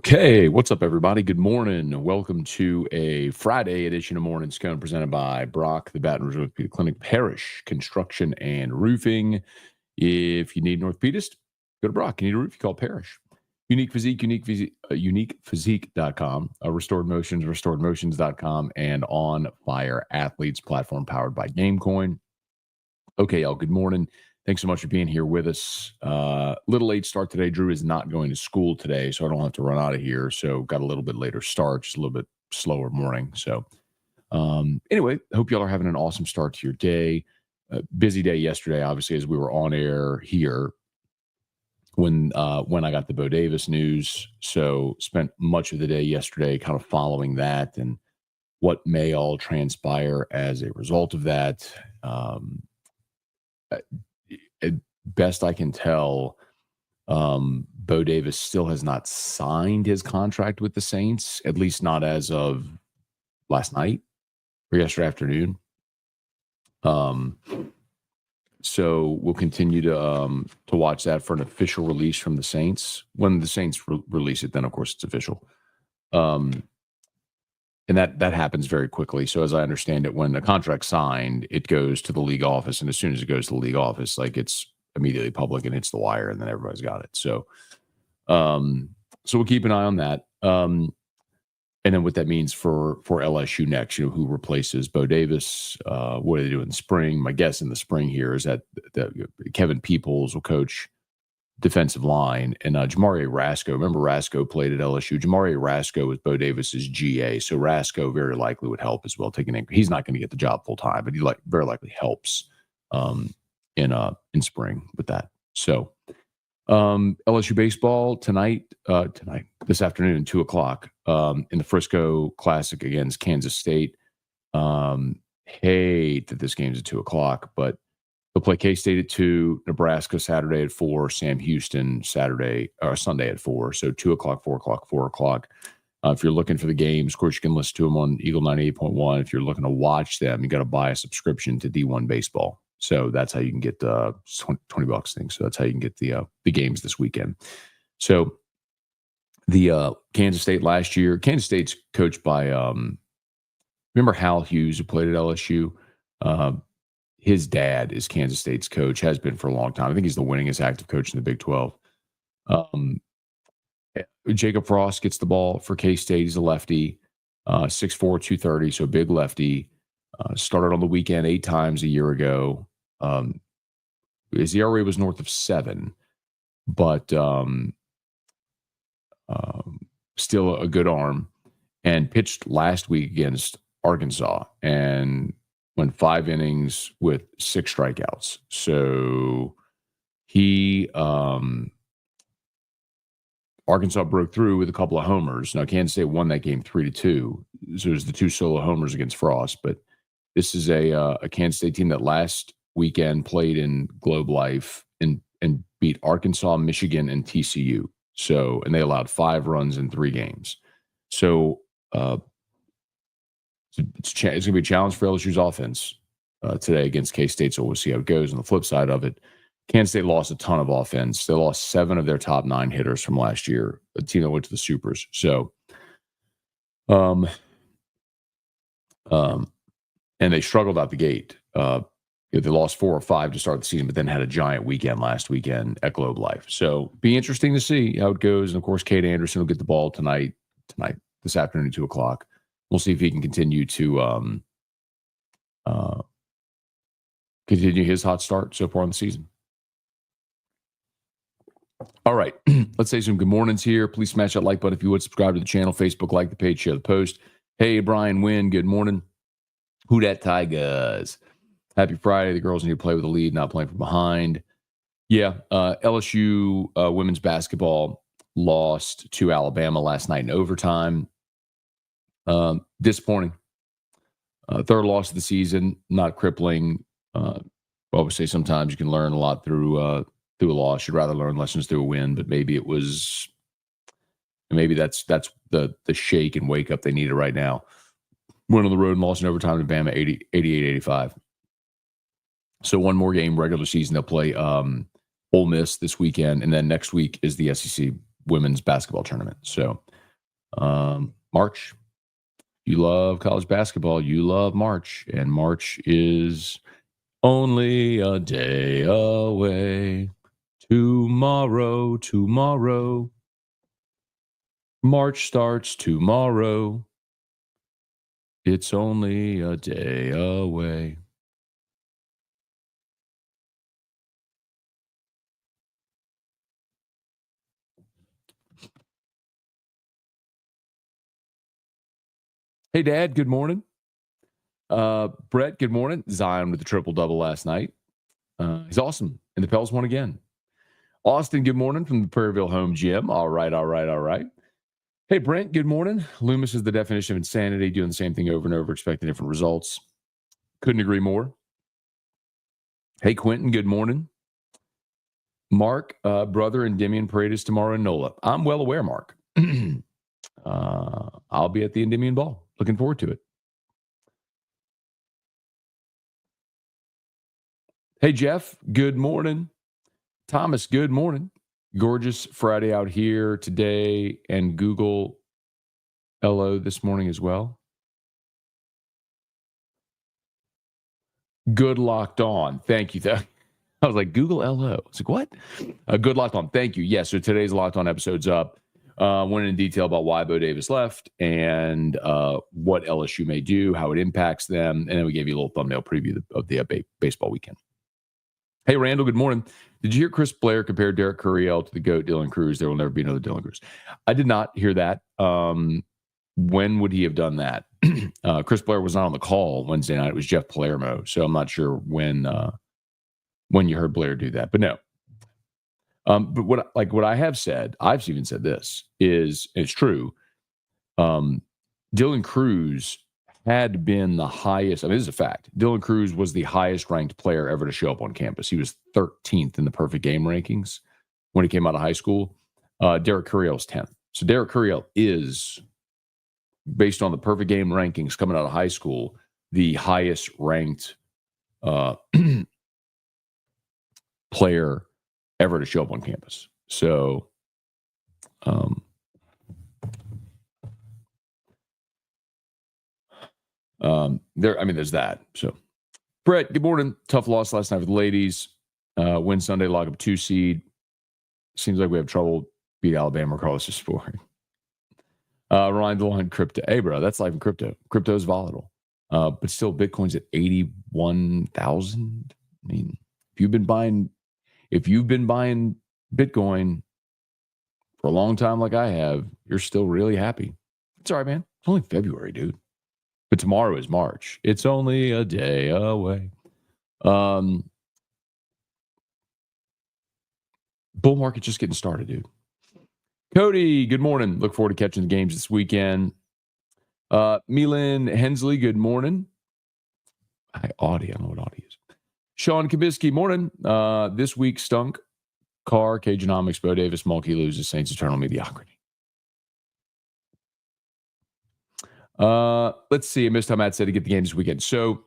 Okay, what's up, everybody? Good morning. Welcome to a Friday edition of Morning Scone presented by Brock, the Baton Rouge Orthopedic Clinic, Parish Construction and Roofing. If you need an orthopedist, go to Brock. You need a roof, you call Parish. Unique Physique, uniquephysique.com, Restored Motions, restoredmotions.com, and On Fire Athletes platform powered by Gamecoin. Okay, y'all, good morning. Thanks so much for being here with us. Little late start today. Drew is not going to school today, so I don't have to run out of here. So got a little bit later start, just a little bit slower morning. So anyway, hope y'all are having an awesome start to your day. Busy day yesterday, obviously, as we were on air here when I got the Bo Davis news. So spent much of the day yesterday kind of following that and what may all transpire as a result of that. Best I can tell, Bo Davis still has not signed his contract with the Saints, at least not as of last night or yesterday afternoon. So we'll continue to watch that for an official release from the Saints. When the Saints release it, then of course it's official. And that happens very quickly. So as I understand it, when the contract's signed, it goes to the league office, and as soon as it goes to the league office, like it's immediately public and hits the wire, and then everybody's got it. So, so we'll keep an eye on that. And then what that means for LSU next, who replaces Bo Davis? What do they do in the spring? My guess in the spring here is that Kevin Peoples will coach defensive line, and Jamari Rasco. Remember, Rasco played at LSU. Jamari Rasco was Bo Davis's GA, so Rasco very likely would help as well. He's not going to get the job full time, but he very likely helps in spring with that. So LSU baseball tonight, this afternoon, 2:00 in the Frisco Classic against Kansas State. Hate that this game's at 2:00, but they'll play K-State at 2, Nebraska Saturday at 4, Sam Houston Sunday at 4. So 2:00, 4:00, 4:00. If you're looking for the games, of course, you can listen to them on Eagle 98.1. If you're looking to watch them, you got to buy a subscription to D1 Baseball. So that's how you can get the $20 thing. So that's how you can get the games this weekend. So the Kansas State last year, Kansas State's coached by remember Hal Hughes, who played at LSU. His dad is Kansas State's coach, has been for a long time. I think he's the winningest active coach in the Big 12. Jacob Frost gets the ball for K-State. He's a lefty, 6'4", 230, so big lefty. Started on the weekend 8 times a year ago. His ERA was north of 7, but still a good arm. And pitched last week against Arkansas and went 5 innings with 6 strikeouts. So he Arkansas broke through with a couple of homers. Now Kansas State won that game 3-2. So it was the 2 solo homers against Frost. But this is a Kansas State team that last weekend played in Globe Life and beat Arkansas, Michigan, and TCU. So, and they allowed 5 runs in 3 games. So it's going to be a challenge for LSU's offense today against K-State. So we'll see how it goes. On the flip side of it, Kansas State lost a ton of offense. They lost 7 of their top 9 hitters from last year, a team that went to the Supers. So, and they struggled out the gate. They lost 4 or 5 to start the season, but then had a giant weekend last weekend at Globe Life. So be interesting to see how it goes. And of course, Cade Anderson will get the ball tonight, this afternoon at 2:00. We'll see if he can continue to continue his hot start so far in the season. All right, let's say some good mornings here. Please smash that like button if you would. Subscribe to the channel, Facebook, like the page, share the post. Hey, Brian Wynn, good morning. Who dat Tigers? Happy Friday. The girls need to play with the lead, not playing from behind. Yeah, LSU women's basketball lost to Alabama last night in overtime. Disappointing. Third loss of the season, not crippling. I would say sometimes you can learn a lot through a loss. You'd rather learn lessons through a win, but maybe that's the shake and wake up they needed right now. Went on the road and lost in overtime to Bama 88-85. So one more game, regular season. They'll play Ole Miss this weekend, and then next week is the SEC women's basketball tournament. So March. You love college basketball. You love March, and March is only a day away. Tomorrow. March starts tomorrow. It's only a day away. Hey, Dad, good morning. Brett, good morning. Zion with the triple-double last night. He's awesome. And the Pels won again. Austin, good morning from the Prairieville Home Gym. All right. Hey, Brent, good morning. Loomis is the definition of insanity, doing the same thing over and over, expecting different results. Couldn't agree more. Hey, Quentin, good morning. Mark, brother, and Endymion parade is tomorrow in NOLA. I'm well aware, Mark. I'll be at the Endymion Ball. Looking forward to it. Hey, Jeff, good morning. Thomas, good morning. Gorgeous Friday out here today, and Google LO this morning as well. Good locked on. Thank you. I was like, Google LO. I was like, what? Good locked on. Thank you. Yes. So today's locked on episode's up. Went in detail about why Bo Davis left and what LSU may do, how it impacts them. And then we gave you a little thumbnail preview of the baseball weekend. Hey, Randall, good morning. Did you hear Chris Blair compare Derek Curiel to the GOAT Dylan Cruz? There will never be another Dylan Cruz. I did not hear that. When would he have done that? Chris Blair was not on the call Wednesday night. It was Jeff Palermo. So I'm not sure when you heard Blair do that. But no. But what I have said, I've even said this, is it's true. Dylan Cruz had been the highest. I mean, this is a fact. Dylan Cruz was the highest ranked player ever to show up on campus. He was 13th in the perfect game rankings when he came out of high school. Derek Curiel is 10th. So Derek Curiel is, based on the perfect game rankings coming out of high school, the highest ranked player ever to show up on campus. So, there's that. So, Brett, good morning. Tough loss last night with the ladies. Win Sunday, lock up 2 seed. Seems like we have trouble beat Alabama regardless of sport. Ryan DeLon, crypto. Hey, bro, that's life in crypto. Crypto is volatile. But still, Bitcoin's at 81,000. I mean, if you've been buying Bitcoin for a long time like I have, you're still really happy. It's all right, man. It's only February, dude. But tomorrow is March. It's only a day away. Bull market just getting started, dude. Cody, good morning. Look forward to catching the games this weekend. Milan Hensley, good morning. Audi, I don't know what Audi is. Sean Kabisky, morning. This week stunk. Carr, Cagenomics, Bo Davis, Mulkey loses, Saints eternal mediocrity. Let's see. I missed how Matt said to get the game this weekend. So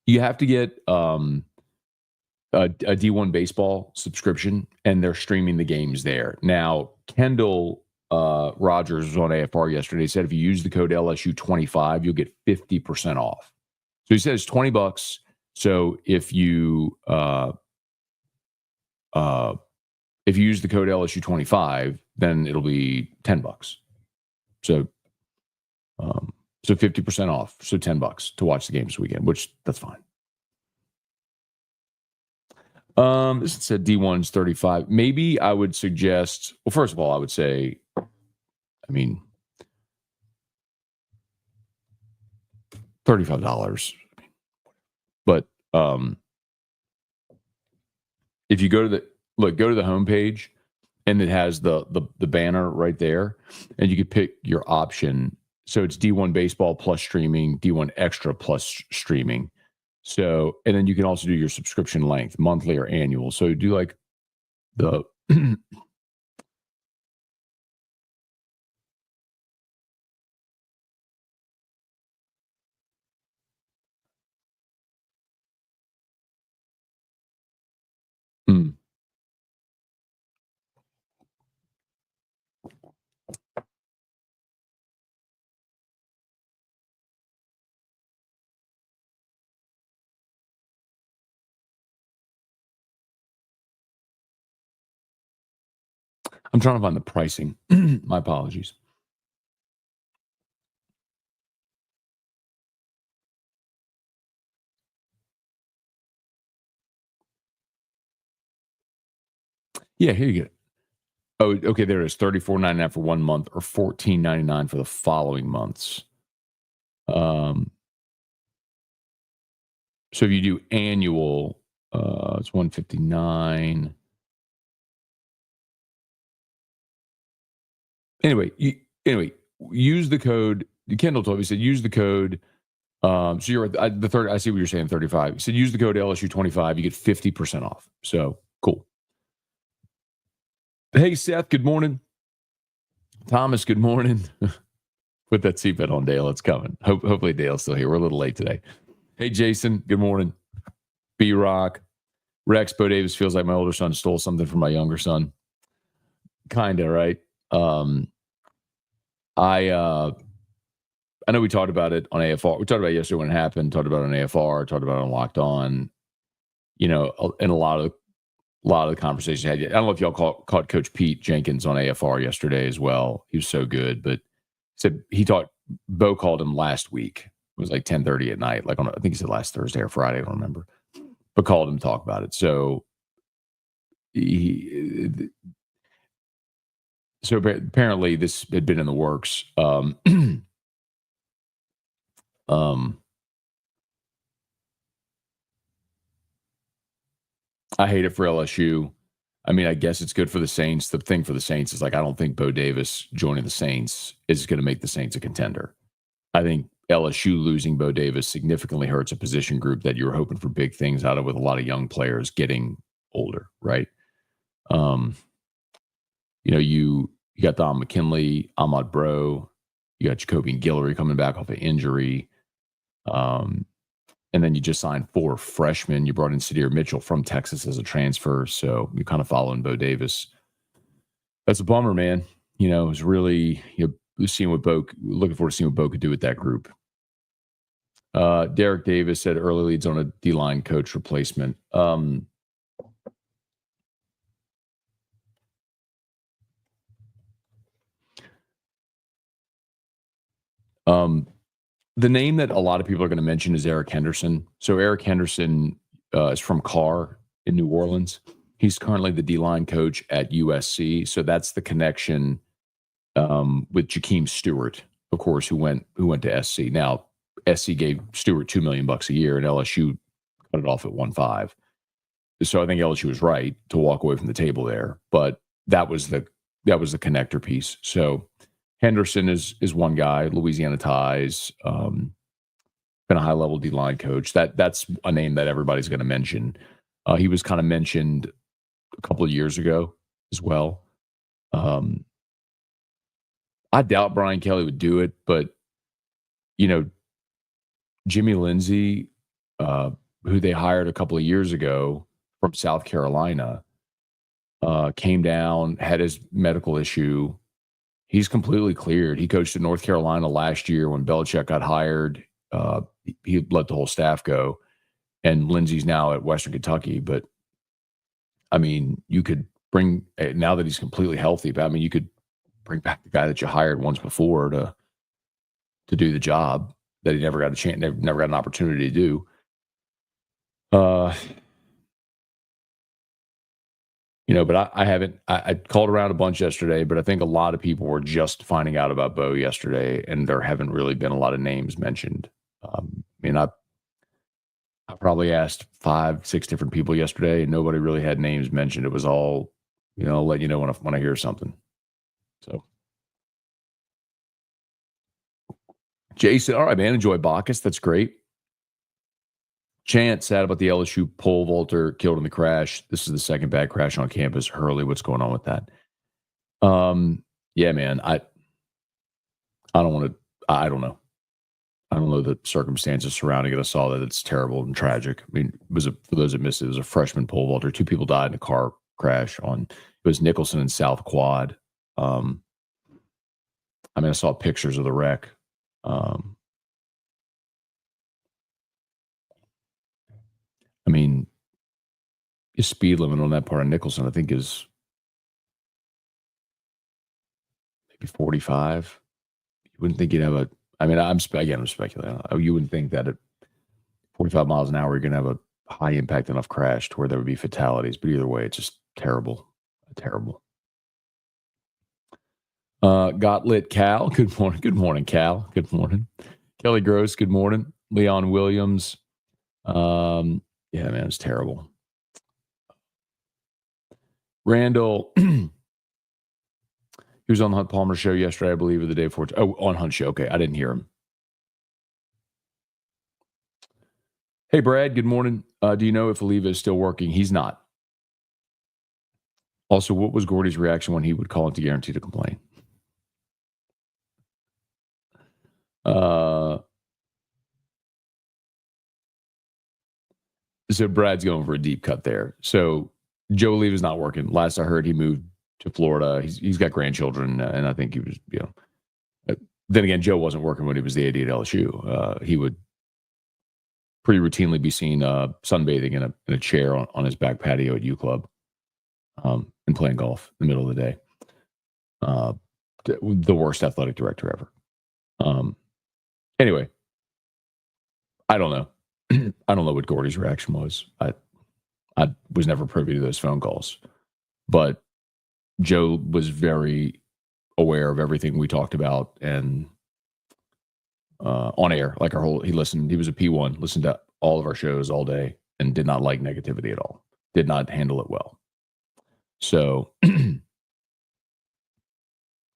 you have to get a D1 baseball subscription, and they're streaming the games there. Now, Kendall Rogers was on AFR yesterday. He said if you use the code LSU25, you'll get 50% off. So he says $20. So if you use the code LSU25, then it'll be $10. So 50% off. So $10 to watch the games this weekend, which that's fine. This said D1's 35. Maybe I would suggest, well, first of all, I would say, $35. But if you go to the homepage, and it has the banner right there, and you could pick your option. So it's D1 baseball plus streaming, D1 extra plus streaming. So, and then you can also do your subscription length, monthly or annual. So do like the I'm trying to find the pricing. My apologies. Yeah, here you go. Oh, okay, there it is. $34.99 for 1 month or $14.99 for the following months. Um, so if you do annual, it's 159. Anyway, anyway, use the code. Kendall told me, he said use the code. So you're at the third. I see what you're saying. 35. He said use the code LSU25. You get 50% off. So cool. Hey Seth, good morning. Thomas, good morning. Put that seatbelt on, Dale. It's coming. Hopefully Dale's still here. We're a little late today. Hey Jason, good morning. B Rock, Rex, Bo Davis feels like my older son stole something from my younger son. Kinda, right? Um, I know we talked about it on AFR. We talked about it yesterday when it happened. Talked about it on AFR. Talked about it on Locked On. You know, and a lot of the conversations I had. I don't know if y'all caught Coach Pete Jenkins on AFR yesterday as well. He was so good, but said he thought Bo called him last week. It was like 10:30 at night, like I think he said last Thursday or Friday. I don't remember, but called him to talk about it. So he, so apparently this had been in the works. Um, I hate it for LSU. I mean, I guess it's good for the Saints. The thing for the Saints is like, I don't think Bo Davis joining the Saints is going to make the Saints a contender. I think LSU losing Bo Davis significantly hurts a position group that you were hoping for big things out of with a lot of young players getting older, right? Um, you got Don McKinley, Ahmad Bro, you got Jacoby and Guillory coming back off an injury. Um, and then you just signed 4 freshmen. You brought in Sadir Mitchell from Texas as a transfer. So you're kind of following Bo Davis. That's a bummer, man. It was really, seeing what Bo, looking forward to seeing what Bo could do with that group. Derek Davis said early leads on a D-line coach replacement. The name that a lot of people are going to mention is Eric Henderson. So Eric Henderson is from Carr in New Orleans. He's currently the D-line coach at USC. So that's the connection with Jakeem Stewart, of course, who went to SC. Now, SC gave Stewart $2 million a year, and LSU cut it off at 1.5. So I think LSU was right to walk away from the table there. But that was the connector piece. So Henderson is one guy, Louisiana ties, been a high level D line coach. That's a name that everybody's going to mention. He was kind of mentioned a couple of years ago as well. I doubt Brian Kelly would do it, but Jimmy Lindsey, who they hired a couple of years ago from South Carolina, came down, had his medical issue. He's completely cleared. He coached at North Carolina last year when Belichick got hired. He let the whole staff go, and Lindsey's now at Western Kentucky. But I mean, you could bring now that he's completely healthy. But I mean, you could bring back the guy that you hired once before to do the job that he never got a chance, never got an opportunity to do. But I haven't. I called around a bunch yesterday, but I think a lot of people were just finding out about Bo yesterday, and there haven't really been a lot of names mentioned. I probably asked 5, 6 different people yesterday, and nobody really had names mentioned. It was all, I'll let you know when I hear something. So, Jason, all right, man, enjoy Bacchus. That's great. Chance sad about the LSU pole vaulter killed in the crash. This is the second bad crash on campus. Hurley, what's going on with that? Yeah, man, I don't want to. I don't know. I don't know the circumstances surrounding it. I saw that it's terrible and tragic. I mean, for those that missed it, it was a freshman pole vaulter. 2 people died in a car crash it was Nicholson and South Quad. I saw pictures of the wreck. The speed limit on that part of Nicholson, I think, is maybe 45. You wouldn't think you'd have a. I mean, I'm speculating. You wouldn't think that at 45 miles an hour you're going to have a high impact enough crash to where there would be fatalities. But either way, it's just terrible, terrible. Got lit Cal. Good morning. Good morning, Cal. Good morning. Kelly Gross. Good morning. Leon Williams. Yeah, man, it's terrible. Randall, he was on the Hunt Palmer show yesterday, I believe, or the day before. Oh, on Hunt show. Okay, I didn't hear him. Hey, Brad, good morning. Do you know if Oliva is still working? He's not. Also, what was Gordy's reaction when he would call into Guarantee to complain? So Brad's going for a deep cut there. So Joe Oliva's not working. Last I heard, he moved to Florida. He's got grandchildren, and I think he was, then again, Joe wasn't working when he was the AD at LSU. He would pretty routinely be seen sunbathing in a chair on his back patio at U Club and playing golf in the middle of the day. The worst athletic director ever. Anyway, I don't know. I don't know what Gordy's reaction was. I was never privy to those phone calls, but Joe was very aware of everything we talked about and on air, like he listened. He was a P1, listened to all of our shows all day and did not like negativity at all. Did not handle it well. So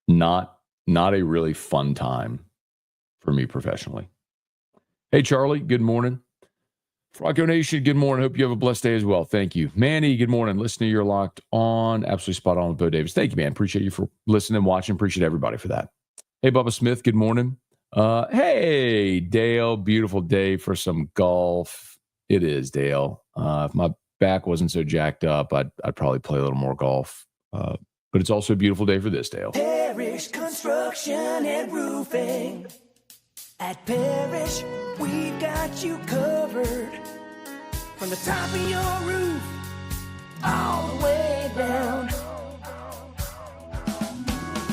not a really fun time for me professionally. Hey, Charlie, good morning. Frisco Nation, good morning. Hope you have a blessed day as well. Thank you. Manny, good morning. Listening, you're locked on. Absolutely spot on with Bo Davis. Thank you, man. Appreciate you for listening, watching. Appreciate everybody for that. Hey, Bubba Smith, good morning. Hey, Dale, beautiful day for some golf. It is, Dale. If my back wasn't so jacked up, I'd probably play a little more golf. But it's also a beautiful day for this, Dale. Parish Construction and Roofing. At Parish, we've got you covered. From the top of your roof, all the way down.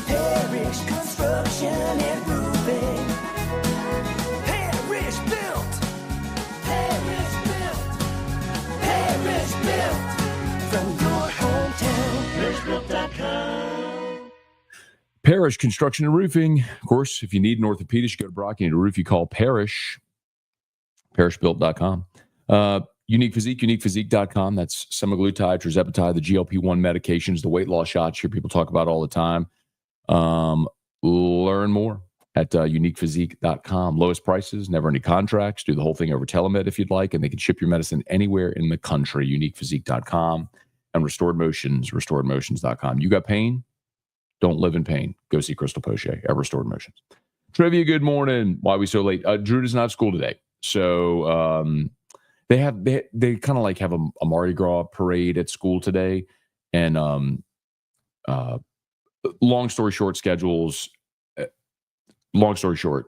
Parish Construction and Roofing. Parish built. Parish built. Parish built. From your hometown. ParishBuilt.com. Parish Construction and Roofing. Of course, if you need an orthopedist, go to Brock. You need a roof, you call Parish. ParishBuilt.com. Unique Physique, UniquePhysique.com. That's semaglutide, tirzepatide, the GLP-1 medications, the weight loss shots you hear people talk about all the time. Learn more at UniquePhysique.com. Lowest prices, never any contracts. Do the whole thing over telemed if you'd like, and they can ship your medicine anywhere in the country. UniquePhysique.com. And Restored Motions, RestoredMotions.com. You got pain? Don't live in pain. Go see Crystal Poche at Restored Motions. Trivia, good morning. Why are we so late? Drew does not have school today. So they kind of like have a Mardi Gras parade at school today. And long story short, schedules. Long story short,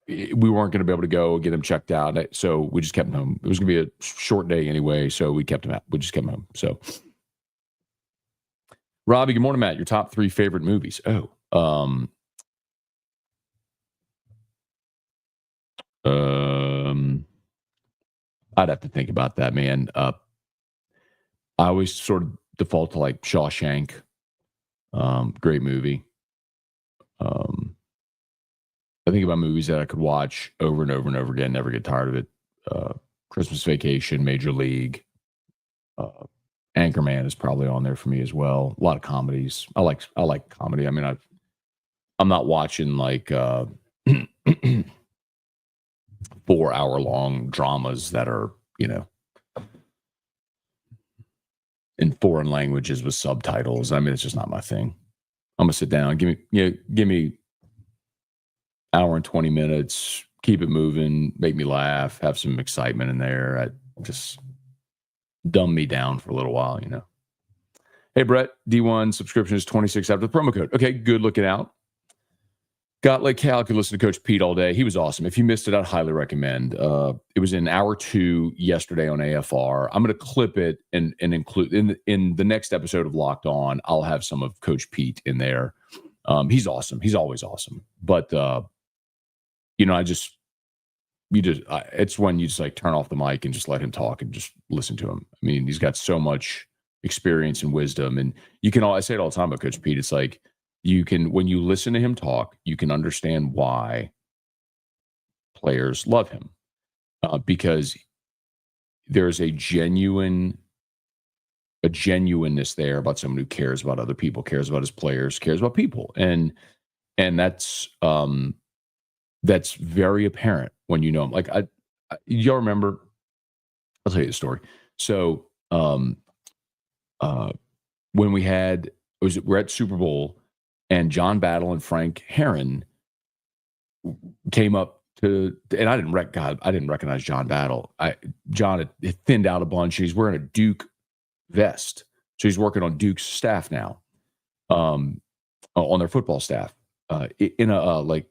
we weren't going to be able to go get him checked out. So we just kept him home. It was going to be a short day anyway. So we kept him out. We just kept him home. So Robbie, good morning, Matt. Your top 3 favorite movies. I'd have to think about that, man. I always sort of default to like Shawshank. Great movie. I think about movies that I could watch over and over and over again, never get tired of it. Christmas Vacation, Major League. Anchorman is probably on there for me as well. A lot of comedies. I like comedy. I mean, I'm not watching like 4-hour-long dramas that are, in foreign languages with subtitles. I mean, it's just not my thing. I'm gonna sit down, give me hour and 20 minutes, keep it moving, make me laugh, have some excitement in there. I just dumb me down for a little while, Hey, Brett, D1 subscription is $26 after the promo code. Okay, good looking out. Got like calc and listened to Coach Pete all day. He was awesome. If you missed it, I'd highly recommend. It was in hour 2 yesterday on AFR. I'm going to clip it and include in the next episode of Locked On. I'll have some of Coach Pete in there. He's awesome. He's always awesome. But it's when you just like turn off the mic and just let him talk and just listen to him. I mean, he's got so much experience and wisdom, and I say it all the time about Coach Pete. It's like, when you listen to him talk, you can understand why players love him, because there's a genuineness there about someone who cares about other people, cares about his players, cares about people, and that's very apparent when you know him. Like y'all remember? I'll tell you the story. So when we're at Super Bowl. And John Battle and Frank Herron came up and I didn't recognize John Battle. John had thinned out a bunch. He's wearing a Duke vest, so he's working on Duke's staff now, on their football staff, in a in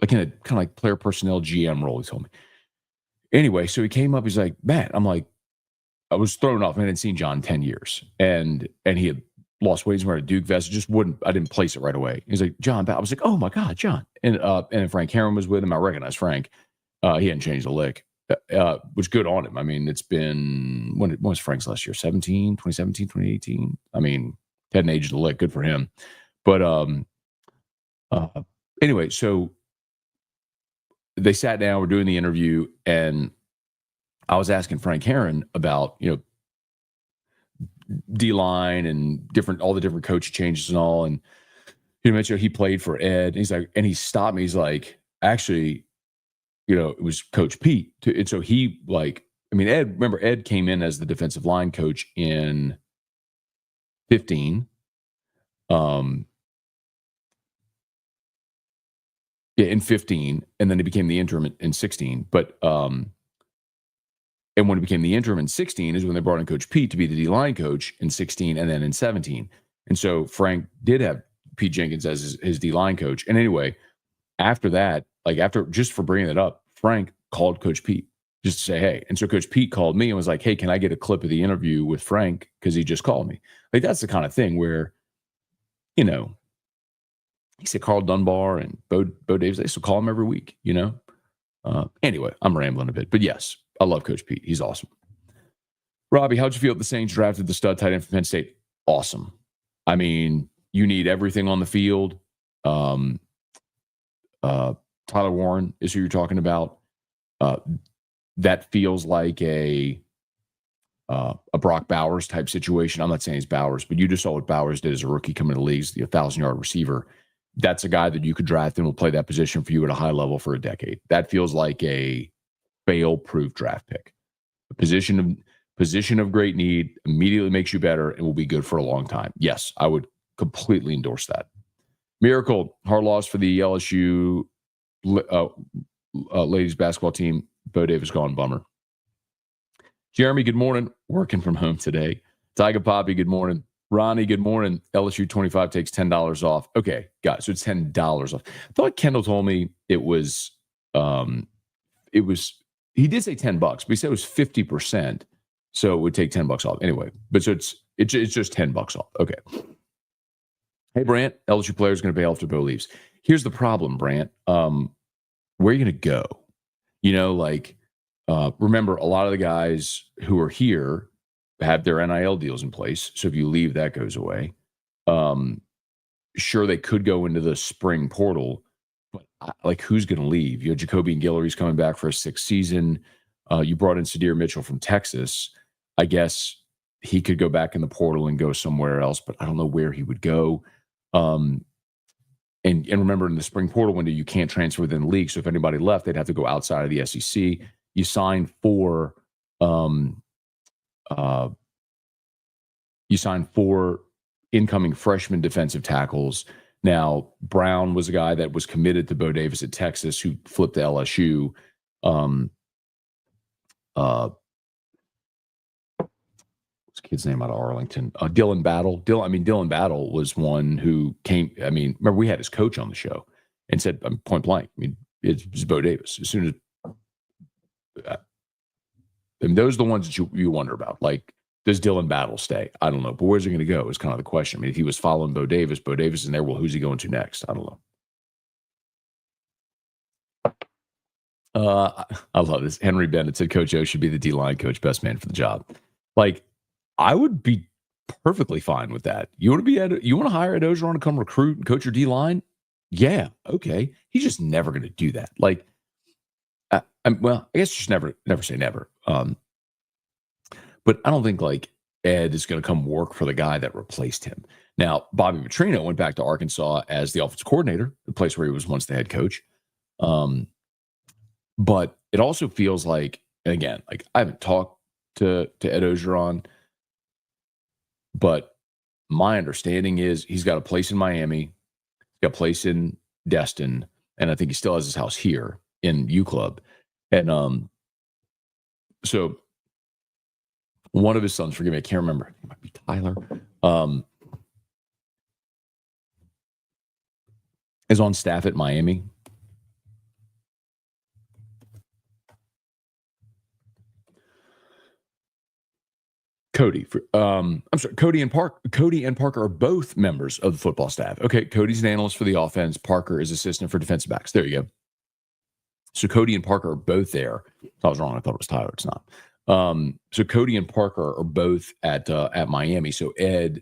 a kind of like player personnel GM role. He told me. Anyway, so he came up. He's like, "Matt," I'm like, I was thrown off. I hadn't seen John in 10 years, and he had lost weight. He's wearing a Duke vest. I didn't place it right away. He's like, "John," I was like, "Oh my God, John." And Frank Herron was with him. I recognized Frank. He hadn't changed a lick, which good on him. I mean, it's been, when was Frank's last year? 2017, 2018. I mean, hadn't aged a lick. Good for him. But anyway, so they sat down, we're doing the interview, and I was asking Frank Herron about, D-line and all the different coach changes and all. And he mentioned he played for Ed. And he's like, and he stopped me. He's like, actually, it was Coach Pete. And so he Ed came in as the defensive line coach in 15. In 15, and then he became the interim in 16. But and when he became the interim in 16 is when they brought in Coach Pete to be the D-line coach in 16 and then in 17. And so Frank did have Pete Jenkins as his D-line coach. And anyway, after that, just for bringing it up, Frank called Coach Pete just to say, hey. And so Coach Pete called me and was like, hey, can I get a clip of the interview with Frank? Because he just called me. Like, that's the kind of thing where, he said Carl Dunbar and Bo Davis, they still call him every week, Anyway, I'm rambling a bit. But yes, I love Coach Pete. He's awesome. Robbie, how'd you feel the Saints drafted the stud tight end from Penn State? Awesome. I mean, you need everything on the field. Tyler Warren is who you're talking about. That feels like a Brock Bowers type situation. I'm not saying it's Bowers, but you just saw what Bowers did as a rookie coming to the league, the 1,000-yard receiver. That's a guy that you could draft and will play that position for you at a high level for a decade. That feels like a fail-proof draft pick. A position of great need, immediately makes you better and will be good for a long time. Yes, I would completely endorse that. Miracle, hard loss for the LSU ladies basketball team. Bo Davis gone, bummer. Jeremy, good morning. Working from home today. Tiger Poppy, good morning. Ronnie, good morning. LSU 25 takes $10 off. Okay, got it. So it's $10 off. I thought Kendall told me it was he did say $10, but he said it was 50%. So it would take $10 off. Anyway, but so it's just $10 off. Okay. Hey, Brant, LSU player is going to pay off to Bo leaves. Here's the problem, Brant. Where are you going to go? Remember, a lot of the guys who are here have their NIL deals in place. So if you leave, that goes away. Sure, they could go into the spring portal, but who's going to leave? Jacoby and Guillory's coming back for a 6th season. You brought in Sadir Mitchell from Texas. I guess he could go back in the portal and go somewhere else, but I don't know where he would go. And remember, in the spring portal window, you can't transfer within the league. So if anybody left, they'd have to go outside of the SEC. You sign 4 incoming freshman defensive tackles. Now, Brown was a guy that was committed to Bo Davis at Texas, who flipped to LSU. What's the kid's name out of Arlington? Dylan Battle. Dylan Battle was one who came. I mean, remember, we had his coach on the show. and said point blank, I mean, it's Bo Davis. As soon as and those are the ones that you wonder about. Like, does Dylan Battle stay? I don't know. But where's he going to go is kind of the question. I mean, if he was following Bo Davis is in there. Well, who's he going to next? I don't know. I love this. Henry Bennett said Coach O should be the D-line coach, best man for the job. Like, I would be perfectly fine with that. You want to hire Ed Ogeron to come recruit and coach your D-line? Yeah, okay. He's just never going to do that. Like, well, I guess just never say never. But I don't think like Ed is going to come work for the guy that replaced him. Now, Bobby Petrino went back to Arkansas as the offensive coordinator, the place where he was once the head coach. But it also feels like, again, like I haven't talked to Ed Ogeron, but my understanding is he's got a place in Miami, he's got a place in Destin, and I think he still has his house here in U Club. And so one of his sons, forgive me, I can't remember. It might be Tyler. Is on staff at Miami. Cody, I'm sorry, Cody and Parker are both members of the football staff. Okay, Cody's an analyst for the offense. Parker is assistant for defensive backs. There you go. So Cody and Parker are both there. I was wrong. I thought it was Tyler. It's not. So Cody and Parker are both at Miami. So Ed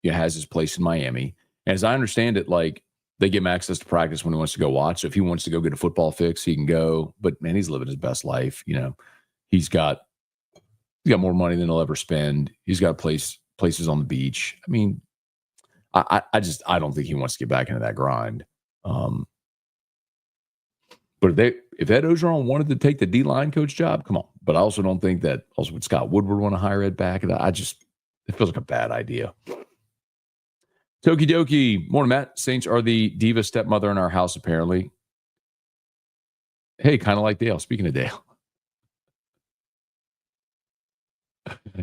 has his place in Miami. And as I understand it, like they give him access to practice when he wants to go watch. So if he wants to go get a football fix, he can go. But man, he's living his best life. You know, he's got more money than he'll ever spend. He's got places on the beach. I mean, I don't think he wants to get back into that grind. But if Ed Ogeron wanted to take the D-line coach job, come on. But I also don't think that also would Scott Woodward want to hire Ed back. It feels like a bad idea. Toki Doki, morning, Matt. Saints are the diva stepmother in our house, apparently. Hey, kind of like Dale. Speaking of Dale.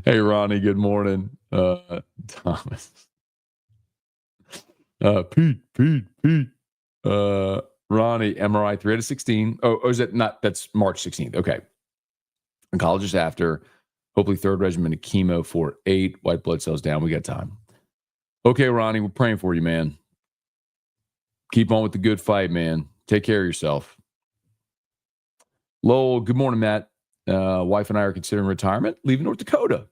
Hey, Ronnie, good morning. Thomas. Pete. Ronnie, MRI 3 out of 16. Oh, is that not? That's March 16th. Okay. Oncologist after. Hopefully third regimen of chemo for 8. White blood cells down. We got time. Okay, Ronnie, we're praying for you, man. Keep on with the good fight, man. Take care of yourself. Lowell, good morning, Matt. Wife and I are considering retirement, leaving North Dakota.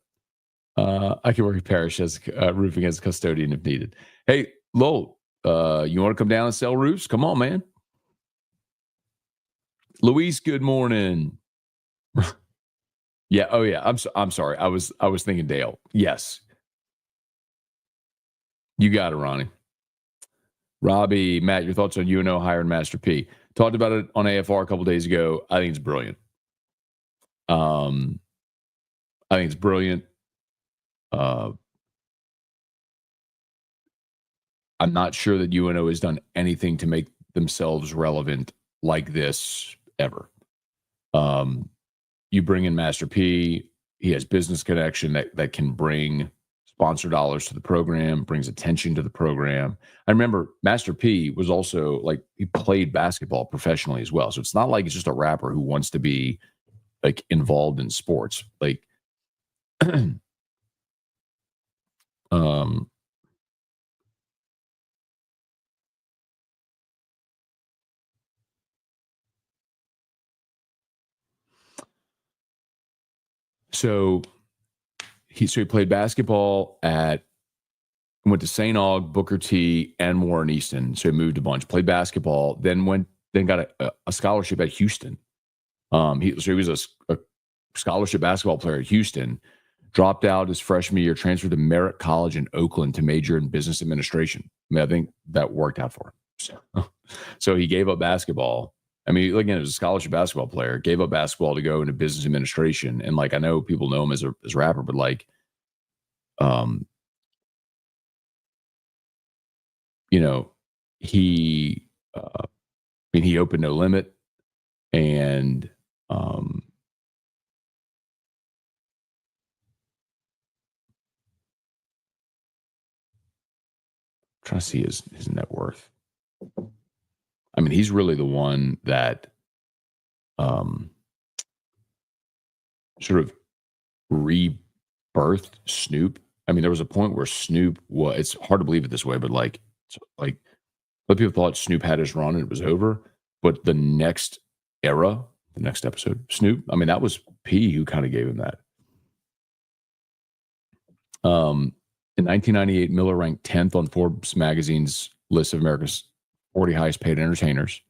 I can work at Parish as roofing as a custodian if needed. Hey, Lowell, you want to come down and sell roofs? Come on, man. Luis, good morning. Yeah. Oh, yeah. I'm sorry. I was thinking Dale. Yes. You got it, Ronnie. Robbie, Matt, your thoughts on UNO hiring Master P? Talked about it on AFR a couple days ago. I think it's brilliant. I'm not sure that UNO has done anything to make themselves relevant like this ever. You bring in Master P, he has business connection that can bring sponsor dollars to the program, brings attention to the program. I remember Master P was also like, he played basketball professionally as well. So it's not like it's just a rapper who wants to be like involved in sports. Like, So he played basketball went to St. Aug, Booker T, and Warren Easton. So he moved a bunch, played basketball, then got a scholarship at Houston. He was a scholarship basketball player at Houston, dropped out his freshman year, transferred to Merritt College in Oakland to major in business administration. I mean, I think that worked out for him. So he gave up basketball. I mean, again, as a scholarship basketball player, gave up basketball to go into business administration. And like, I know people know him as a rapper, but like, he opened No Limit, and trying to see his net worth. I mean, mean, he's really the one that sort of rebirthed Snoop. I mean, there was a point where Snoop was, it's hard to believe it this way, but like but people thought Snoop had his run and it was over. But the next era, the next episode, Snoop, I mean, that was P who kind of gave him that. In 1998, Miller ranked 10th on Forbes magazine's list of America's 40 highest paid entertainers.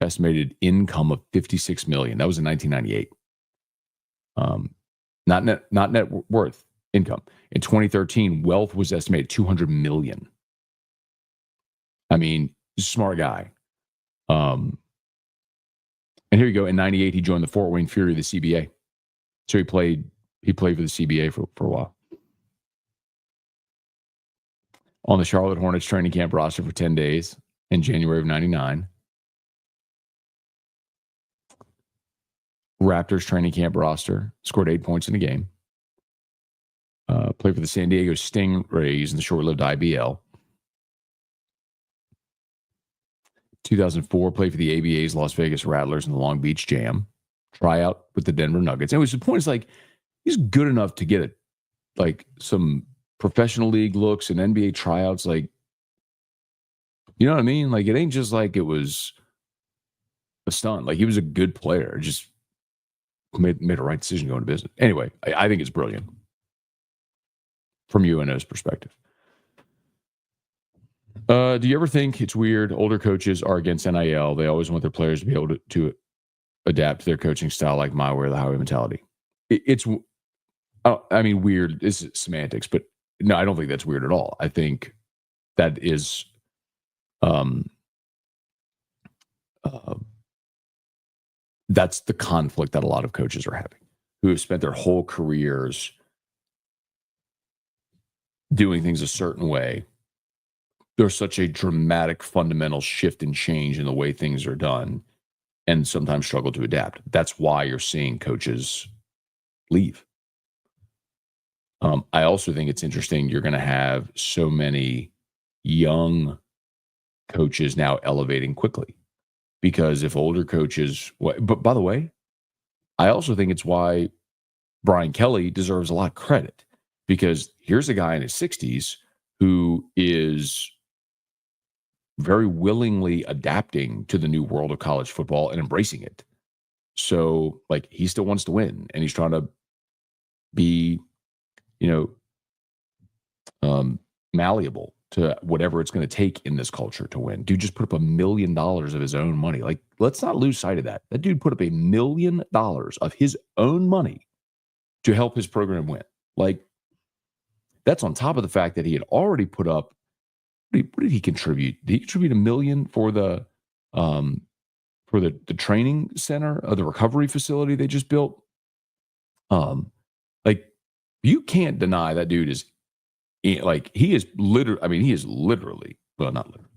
Estimated income of $56 million. That was in 1998. Not net worth, income. In 2013, wealth was estimated $200 million. I mean, smart guy. And here you go. In 98, he joined the Fort Wayne Fury of the CBA. So he played for the CBA for a while. On the Charlotte Hornets training camp roster for 10 days in January of 99. Raptors training camp roster, scored 8 points in a game. Played for the San Diego Stingrays in the short-lived IBL. 2004, played for the ABA's Las Vegas Rattlers and the Long Beach Jam. Tryout with the Denver Nuggets. Anyways, the point is, like, he's good enough to get some professional league looks and NBA tryouts. Like, you know what I mean? Like, it ain't just like it was a stunt. Like, he was a good player. Just made a right decision going to business. Anyway, I think it's brilliant from UNO's perspective. Do you ever think it's weird weird coaches are against NIL? They always want their players to be able to adapt to their coaching style, like my way or the highway mentality. I mean, weird is semantics, but no, I don't think that's weird at all. I think that is that's the conflict that a lot of coaches are having, who have spent their whole careers doing things a certain way. There's such a dramatic fundamental shift and change in the way things are done, and sometimes struggle to adapt. That's why you're seeing coaches leave. I also think it's interesting. You're going to have so many young coaches now elevating quickly, because if older coaches, but by the way, I also think it's why Brian Kelly deserves a lot of credit, because here's a guy in his 60s who is very willingly adapting to the new world of college football and embracing it. So, like, he still wants to win, and he's trying to be, malleable to whatever it's going to take in this culture to win. Dude just put up $1 million of his own money. Like, let's not lose sight of that. That dude put up $1 million of his own money to help his program win. Like, that's on top of the fact that he had already put up, what did he contribute? Did he contribute $1 million for the training center, the recovery facility they just built? Like, you can't deny that dude is, like, he is literally, well, not literally,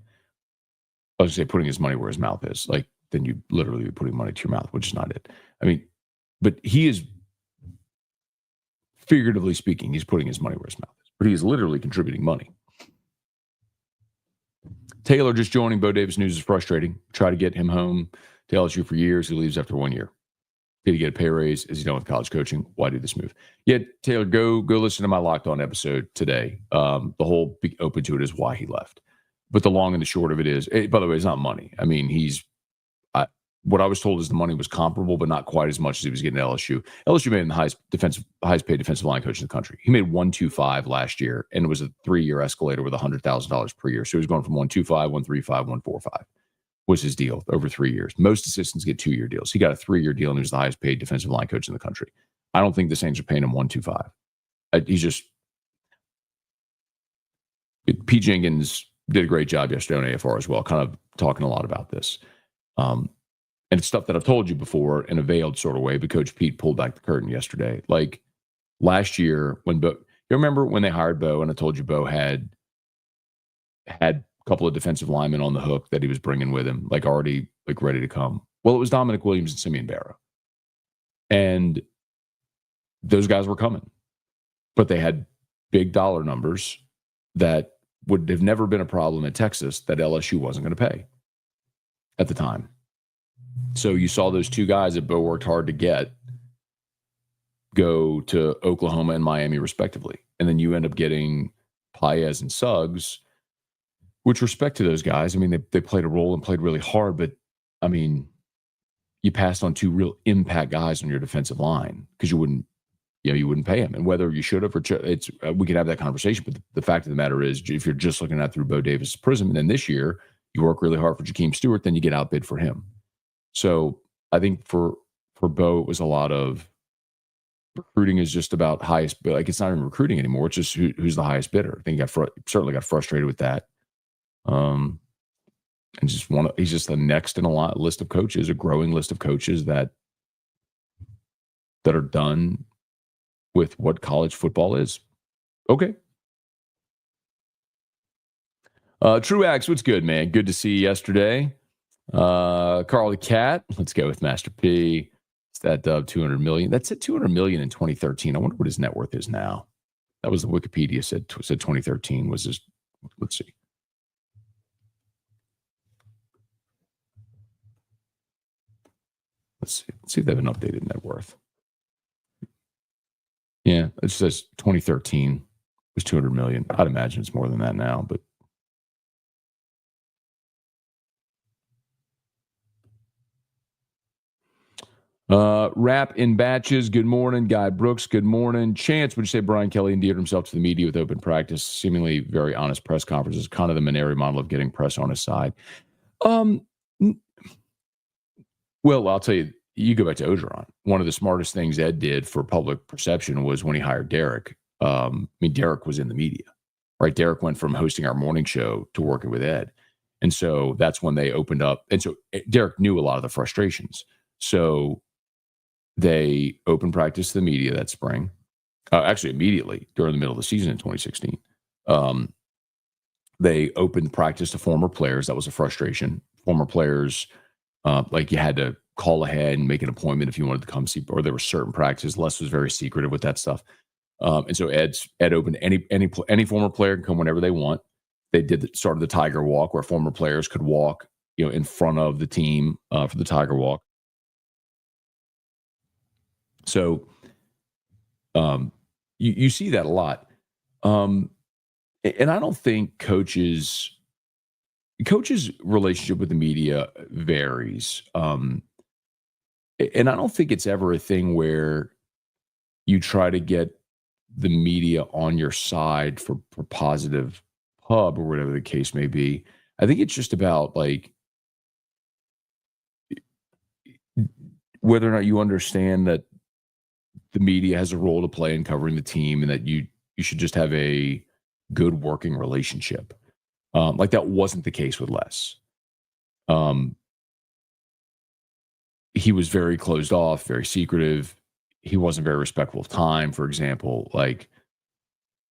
I was going to say putting his money where his mouth is. Like, then you literally be putting money to your mouth, which is not it. I mean, but he is, figuratively speaking, he's putting his money where his mouth is. But he is literally contributing money. Taylor just joining. Bo Davis news is frustrating. Try to get him home to LSU for years. He leaves after 1 year. Did he get a pay raise? Is he done with college coaching? Why do this move? Yeah, Taylor, go listen to my Locked On episode today. The whole big open to it is why he left. But the long and the short of it is, by the way, it's not money. I mean, what I was told is the money was comparable, but not quite as much as he was getting at LSU. LSU made him the highest paid defensive line coach in the country. He made $125 last year, and it was a 3-year escalator with $100,000 per year. So he was going from 125, 135, 145 was his deal over 3 years. Most assistants get 2-year deals. He got a 3-year deal, and he was the highest paid defensive line coach in the country. I don't think the Saints are paying him 125. P. Jenkins did a great job yesterday on AFR as well, kind of talking a lot about this. And it's stuff that I've told you before in a veiled sort of way, but Coach Pete pulled back the curtain yesterday. Like, last year when Bo, you remember when they hired Bo, and I told you Bo had a couple of defensive linemen on the hook that he was bringing with him, like already like ready to come. Well, it was Dominic Williams and Simeon Barrow. And those guys were coming, but they had big dollar numbers that would have never been a problem at Texas that LSU wasn't going to pay. at the time. So you saw those two guys that Bo worked hard to get go to Oklahoma and Miami respectively. And then you end up getting Paez and Suggs, which respect to those guys. I mean, they played a role and played really hard, but I mean, you passed on two real impact guys on your defensive line because you wouldn't pay them. And whether you should have or we could have that conversation. But the fact of the matter is, if you're just looking at through Bo Davis' prism, and then this year you work really hard for Jakeem Stewart, then you get outbid for him. So I think for Bo, it was a lot of recruiting is just about highest bid. Like it's not even recruiting anymore. It's just who's the highest bidder. I think he certainly got frustrated with that. And he's just the next in a list of coaches, a growing list of coaches that are done with what college football is. Okay. Truax, what's good, man? Good to see you yesterday. Carl the Cat, let's go with Master P. It's that dub, 200 million. That's at 200 million in 2013. I wonder what his net worth is now. That was the Wikipedia said 2013 was his. Let's see. Let's see if they have an updated net worth. Yeah, it says 2013 was 200 million. I'd imagine it's more than that now, but Rap in batches. Good morning, Guy Brooks. Good morning. Chance, would you say Brian Kelly endeared himself to the media with open practice, seemingly very honest press conferences, kind of the Maneri model of getting press on his side? Well, I'll tell you, you go back to Ogeron. One of the smartest things Ed did for public perception was when he hired Derek. Derek was in the media, right? Derek went from hosting our morning show to working with Ed. And so that's when they opened up. And so Derek knew a lot of the frustrations. So they opened practice to the media that spring. Actually, immediately during the middle of the season in 2016. They opened practice to former players. That was a frustration. Former players, like you had to call ahead and make an appointment if you wanted to come see, or there were certain practices. Les was very secretive with that stuff. And so Ed opened any former player can come whenever they want. They started the Tiger Walk where former players could walk, in front of the team for the Tiger Walk. So you see that a lot. And I don't think coaches' relationship with the media varies. And I don't think it's ever a thing where you try to get the media on your side for positive pub or whatever the case may be. I think it's just about like whether or not you understand that the media has a role to play in covering the team and that you should just have a good working relationship. Like that wasn't the case with Les. He was very closed off, very secretive. He wasn't very respectful of time, for example. Like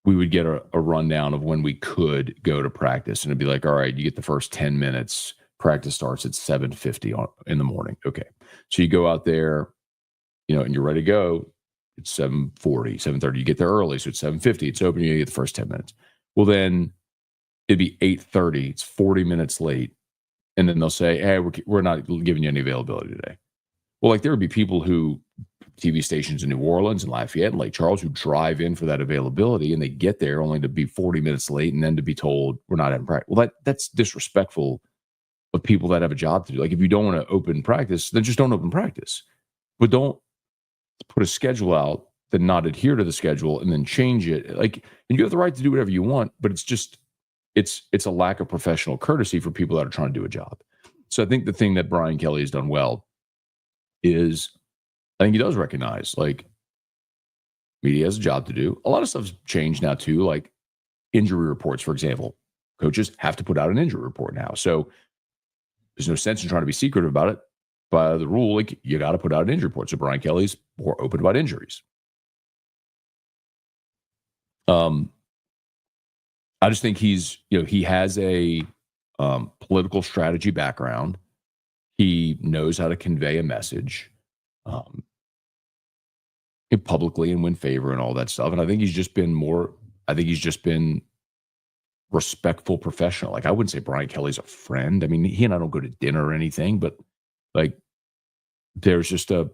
we would get a rundown of when we could go to practice and it'd be like, all right, you get the first 10 minutes. Practice starts at 7:50 in the morning. Okay. So you go out there, and you're ready to go. It's 7:40, 7:30. You get there early. So it's 7:50. It's open. You get the first 10 minutes. Well, then it'd be 8:30. It's 40 minutes late. And then they'll say, hey, we're not giving you any availability today. Well, like there would be people TV stations in New Orleans and Lafayette and Lake Charles who drive in for that availability and they get there only to be 40 minutes late and then to be told we're not having practice. Well, that's disrespectful of people that have a job to do. Like if you don't want to open practice, then just don't open practice. But don't put a schedule out, then not adhere to the schedule and then change it. Like, and you have the right to do whatever you want, but it's just, it's a lack of professional courtesy for people that are trying to do a job. So I think the thing that Brian Kelly has done well is I think he does recognize like media has a job to do. A lot of stuff's changed now too, like injury reports, for example. Coaches have to put out an injury report now. So there's no sense in trying to be secretive about it. By the rule, like you got to put out an injury report. So Brian Kelly's more open about injuries. I just think he's, he has a political strategy background. He knows how to convey a message publicly and win favor and all that stuff. And I think he's just been respectful professional. Like, I wouldn't say Brian Kelly's a friend. I mean, he and I don't go to dinner or anything, but like, there's just a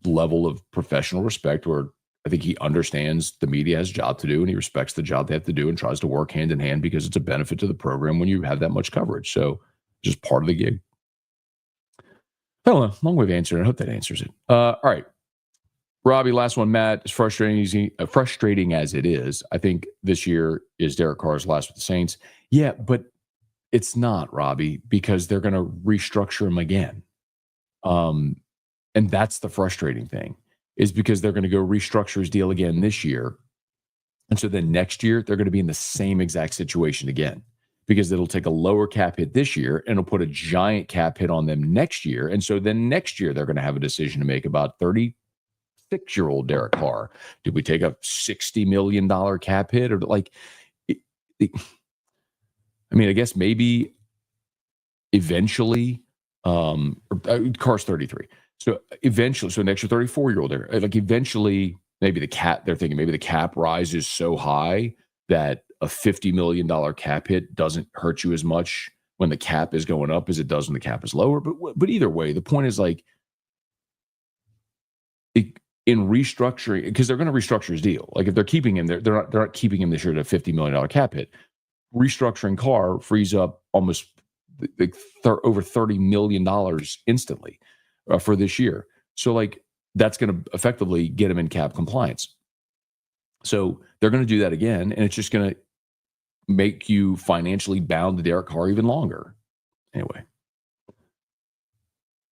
level of professional respect where I think he understands the media has a job to do and he respects the job they have to do and tries to work hand in hand because it's a benefit to the program when you have that much coverage. So just part of the gig. I don't know. Long way of answering. I hope that answers it. All right. Robbie, last one. Matt, as frustrating as it is, I think this year is Derek Carr's last with the Saints. Yeah, but it's not, Robbie, because they're going to restructure him again. And that's the frustrating thing, is because they're going to go restructure his deal again this year. And so then next year, they're going to be in the same exact situation again, because it'll take a lower cap hit this year and it'll put a giant cap hit on them next year. And so then next year, they're going to have a decision to make about 36-year-old Derek Carr. Did we take a $60 million cap hit? Or like, I mean, I guess maybe eventually, Carr's 33. So eventually, so an extra 34-year-old there, like eventually, maybe the cap rises so high that a $50 million cap hit doesn't hurt you as much when the cap is going up as it does when the cap is lower. But either way, the point is like, in restructuring, because they're going to restructure his deal. Like if they're keeping him, they're not keeping him this year at a $50 million cap hit. Restructuring Carr frees up almost over $30 million instantly for this year. So like that's going to effectively get him in cap compliance. So they're going to do that again, and it's just going to make you financially bound to Derek Carr even longer. Anyway.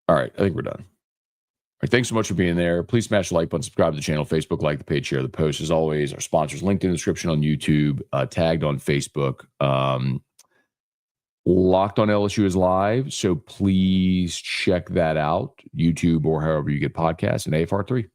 All right, I think we're done. All right, thanks so much for being there. Please smash the like button, subscribe to the channel, Facebook, like the page, share the post. As always, our sponsors linked in the description on YouTube, tagged on Facebook. Locked on LSU is live, so please check that out, YouTube or however you get podcasts, and AFR3.